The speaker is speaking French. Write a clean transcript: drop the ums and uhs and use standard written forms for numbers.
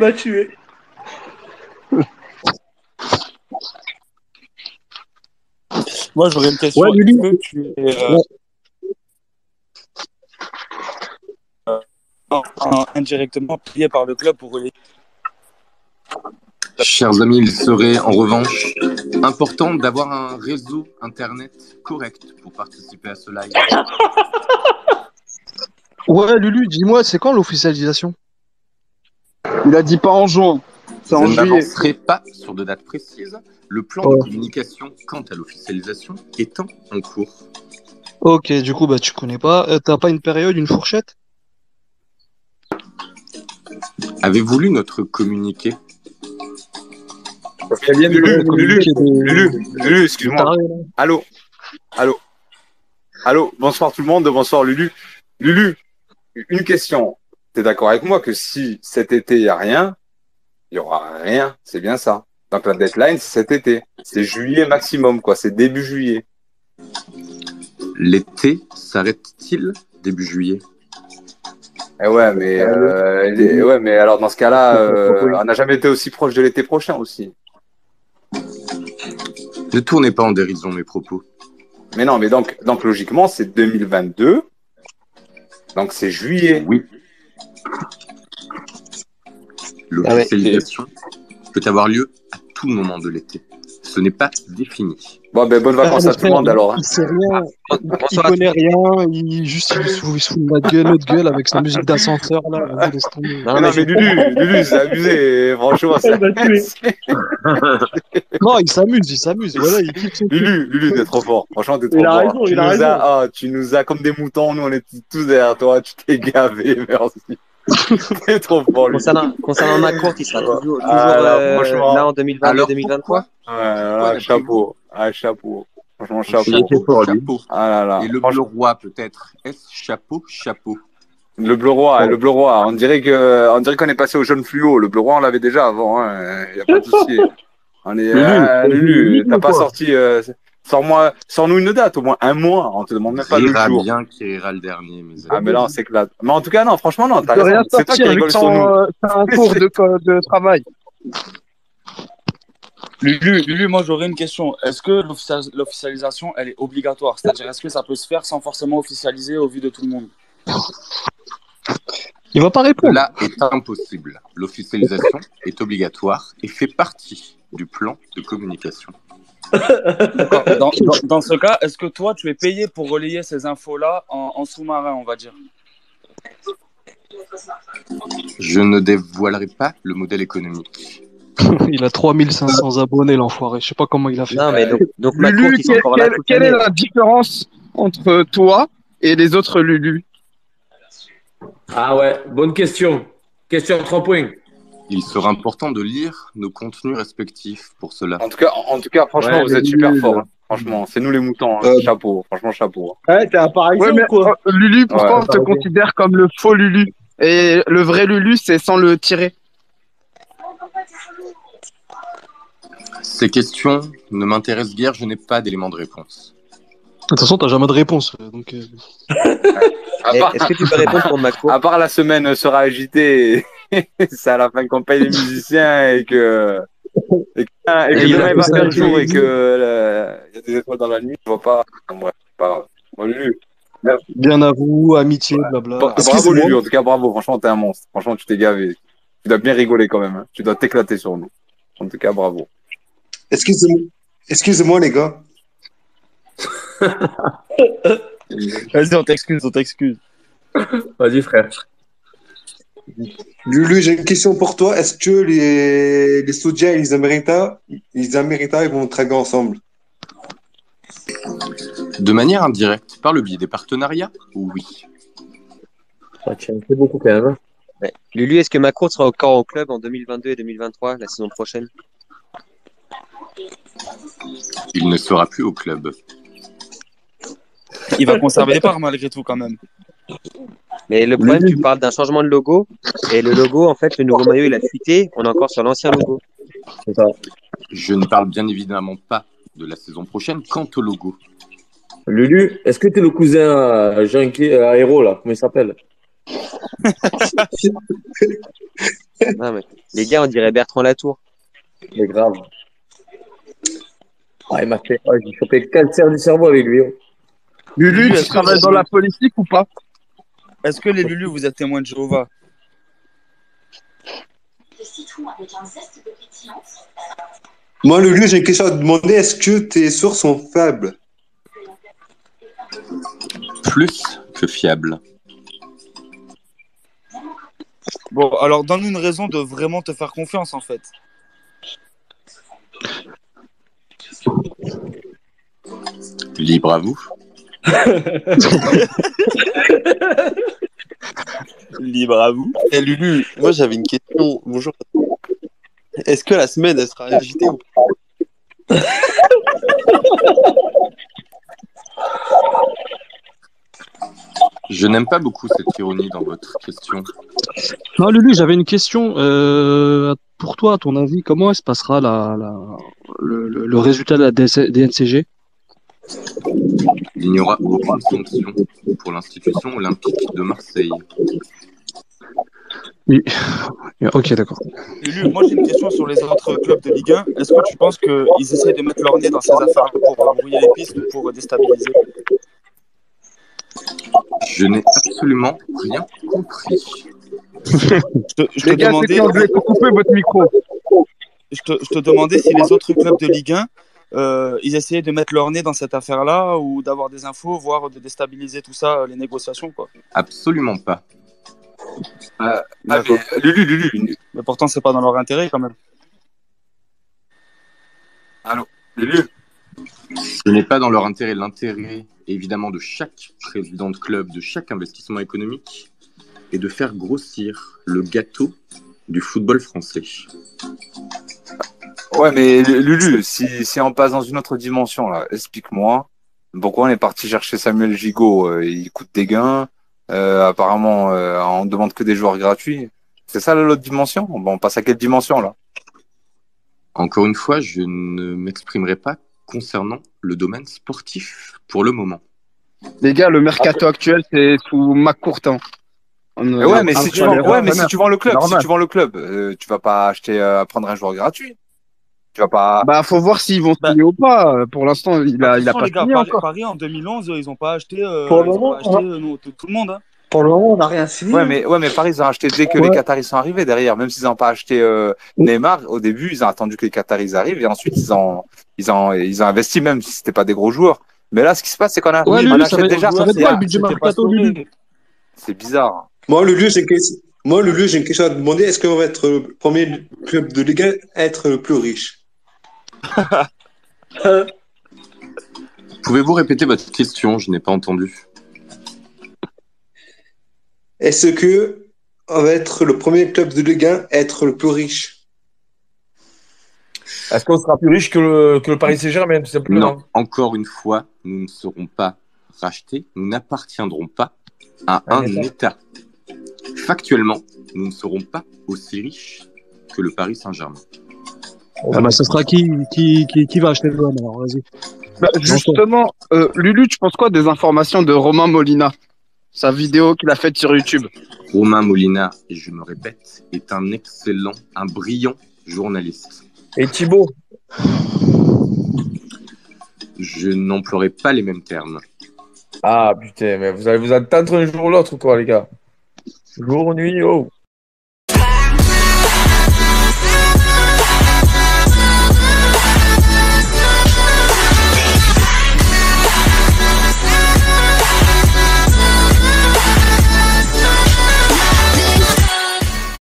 m'a tué. Moi, j'aurais une question. Ouais, Lulu. Est-ce que tu es indirectement payé par le club pour relayer? Chers amis, il serait en revanche important d'avoir un réseau internet correct pour participer à ce live. Ouais, Lulu, dis-moi, c'est quand l'officialisation? Il a dit pas en juin, c'est Je en juillet. n'avancerai pas sur de dates précises, le plan de communication quant à l'officialisation étant en cours. Ok, du coup, bah tu connais pas. T'as pas une période, une fourchette? Avez-vous lu notre communiqué? Lulu, excuse-moi. Allô, bonsoir tout le monde, bonsoir Lulu. Lulu, une question. T'es d'accord avec moi que si cet été il y a rien, il y aura rien, c'est bien ça. Donc la deadline c'est cet été, c'est juillet maximum quoi, c'est début juillet. L'été s'arrête-t-il début juillet? Ouais, mais alors dans ce cas-là, on n'a jamais été aussi proche de l'été prochain aussi. Ne tournez pas en dérision mes propos. Mais non, mais donc logiquement, c'est 2022. Donc c'est juillet. Oui. L'officialisation peut avoir lieu à tout moment de l'été. Ce n'est pas défini. Bon, ben bonnes vacances à tout le monde alors. Il sait rien, il connaît rien, il se fout de notre gueule avec sa musique d'ascenseur là. Vas-y, laisse tomber. Non, mais Lulu, c'est abusé. Franchement, c'est Non, il s'amuse. Voilà, il kiffe son truc. Lulu, t'es trop fort. Franchement, t'es trop Il a fort. raison, il a raison. Tu nous as comme des moutons. Nous, on est tous derrière toi. Tu t'es gavé. Merci. T'es trop fort, Lulu. Concernant Macron, qui sera toujours franchement, là en 2022-2023. Chapeau. Chapeau. Franchement, chapeau. Ah là là. Et le bleu roi, peut-être. Est-ce chapeau? Le bleu roi. On dirait qu'on est passé au jaune fluo. Le bleu roi, on l'avait déjà avant. Il n'y a pas de souci. On est Lulu, t'as pas sorti. Sors-nous une date, au moins un mois. On te demande même pas le jour. Bien qui ira le dernier. Mais là, on s'éclate. Mais en tout cas, non, franchement, non, t'as raison. Rien C'est toi qui sortir, rigoles sur nous. c'est un cours de travail. Lulu, moi j'aurais une question. Est-ce que l'officialisation, elle est obligatoire? C'est-à-dire, est-ce que ça peut se faire sans forcément officialiser au vu de tout le monde? Il va pas répondre. Là est impossible. L'officialisation est obligatoire et fait partie du plan de communication. Dans ce cas, est-ce que toi, tu es payé pour relayer ces infos-là en sous-marin, on va dire? Je ne dévoilerai pas le modèle économique. Il a 3500 abonnés, l'enfoiré. Je sais pas comment il a fait. Non, mais donc Macron Lulu, qui sont encore là toute quelle est l'année. la différence entre toi et les autres Lulu? Ah ouais, bonne question. Question à 3 points. Il sera important de lire nos contenus respectifs pour cela. En tout cas, franchement, Ouais, vous êtes super forts. Franchement, c'est nous les moutons. Chapeau. Franchement, chapeau. Ouais, t'es un parisien Ouais, mais ou quoi? Lulu, pourquoi Ouais. on te considère comme le faux Lulu? Et le vrai Lulu, c'est sans le tirer. Ces questions ne m'intéressent guère, je n'ai pas d'éléments de réponse. De toute façon, t'as jamais de réponse. Donc, Est-ce que tu peux répondre pour Macron? À part la semaine sera agitée, c'est à la fin qu'on paye les musiciens et que demain il va faire jour et que il y a des étoiles dans la nuit, je vois pas. Ouais, pas grave. Bon, Lulu. bien à vous, amitié, blabla. Bravo Lulu, en tout cas bravo, franchement t'es un monstre. Franchement tu t'es gavé. Tu dois bien rigoler quand même. Hein. Tu dois t'éclater sur nous. En tout cas bravo. Excusez-moi les gars. Vas-y, on t'excuse. Vas-y, frère. Lulu, j'ai une question pour toi. Est-ce que les Saoudiens et les Américains, ils vont traguer ensemble? De manière indirecte, par le biais des partenariats, oui. Tu en fais beaucoup quand même. Ouais. Lulu, est-ce que Macron sera encore au club en 2022 et 2023, la saison prochaine? Il ne sera plus au club. Il va conserver les parts malgré tout quand même. Mais le problème, tu parles d'un changement de logo. Et le logo, en fait, le nouveau maillot, il a fuité. On est encore sur l'ancien logo. C'est ça. Je ne parle bien évidemment pas de la saison prochaine quant au logo. Lulu, est-ce que t'es le cousin à Héros là? Comment il s'appelle? Non, mais les gars, on dirait Bertrand Latour. Mais grave. Ah, il m'a fait. Oh, j'ai chopé le cancer du cerveau avec lui. Oh. Lulu, Lulu, tu travailles dans la politique ou pas? Est-ce que les Lulu, vous êtes témoins de Jéhovah? Moi, Lulu, j'ai une question à te demander. Est-ce que tes sources sont fiables? Plus que fiable. Bon, alors donne-nous une raison de vraiment te faire confiance, en fait. Libre à vous. Libre à vous. Eh Lulu, moi j'avais une question. Bonjour. Est-ce que la semaine elle sera agitée ou pas? Je n'aime pas beaucoup cette ironie dans votre question. Non, Lulu, j'avais une question. Pour toi, à ton avis, comment se passera le résultat de la DNCG? Il n'y aura aucune sanction pour l'institution olympique de Marseille. Oui. Ok, d'accord. Lulu, moi j'ai une question sur les autres clubs de Ligue 1. Est-ce que tu penses qu'ils essaient de mettre leur nez dans ces affaires pour brouiller les pistes ou pour déstabiliser? Je n'ai absolument rien compris. Je te Les gars, ceux demandais, qui ont joué, faut couper votre micro. je te demandais si les autres clubs de Ligue 1, ils essayaient de mettre leur nez dans cette affaire-là ou d'avoir des infos, voire de déstabiliser tout ça, les négociations, quoi. Absolument pas. Mais Lulu, Mais pourtant, c'est pas dans leur intérêt, quand même. allô, Lulu. Ce n'est pas dans leur intérêt. L'intérêt, évidemment, de chaque président de club, de chaque investissement économique, est de faire grossir le gâteau du football français. Ouais, mais Lulu, si on passe dans une autre dimension, là, explique-moi pourquoi on est parti chercher Samuel Gigot. Il coûte des gains. Apparemment, on demande que des joueurs gratuits. C'est ça l'autre dimension? Bon, on passe à quelle dimension, là? Encore une fois, je ne m'exprimerai pas concernant le domaine sportif pour le moment. Les gars, le mercato actuel, c'est sous McCourtin. Ouais, mais si tu vends le club, normal. tu vas pas acheter, prendre un joueur gratuit. Tu vas pas. Bah, faut voir s'ils vont signer ou pas. Pour l'instant, il a pas les gars, signé encore. Paris, en 2011, ils n'ont pas acheté, Pour le moment, tout le monde. Hein. pour le moment, on n'a rien signé. Ouais, mais Paris, ils ont acheté dès que les Qataris sont arrivés derrière. Même s'ils n'ont pas acheté Neymar, au début, ils ont attendu que les Qataris arrivent et ensuite, ils ont investi, même si c'était pas des gros joueurs. Mais là, ce qui se passe, c'est qu'on Ouais, on Lulu, achète déjà. ça va être quoi le budget mercato, Lulu? C'est bizarre. Moi, Lulu, j'ai une question à te demander. Est-ce qu'on va être le premier club de Ligue 1 à être le plus riche? Pouvez-vous répéter votre question? Je n'ai pas entendu. Est-ce que on va être le premier club de Ligue 1 à être le plus riche? Est-ce qu'on sera plus riche que le Paris Saint-Germain, tout simplement? Non, encore une fois, nous ne serons pas rachetés, nous n'appartiendrons pas à un État. Factuellement, nous ne serons pas aussi riches que le Paris Saint-Germain. Ah bah, ça sera qui va acheter le joueur, alors, vas-y. Bah, justement, Lulu, tu penses quoi des informations de Romain Molina? Sa vidéo qu'il a faite sur YouTube. Romain Molina, et je me répète, est un excellent, un brillant journaliste. Et Thibaut? Je n'emploierai pas les mêmes termes. Ah putain, mais vous allez vous entendre un jour ou l'autre, quoi, les gars. Jour, nuit, oh.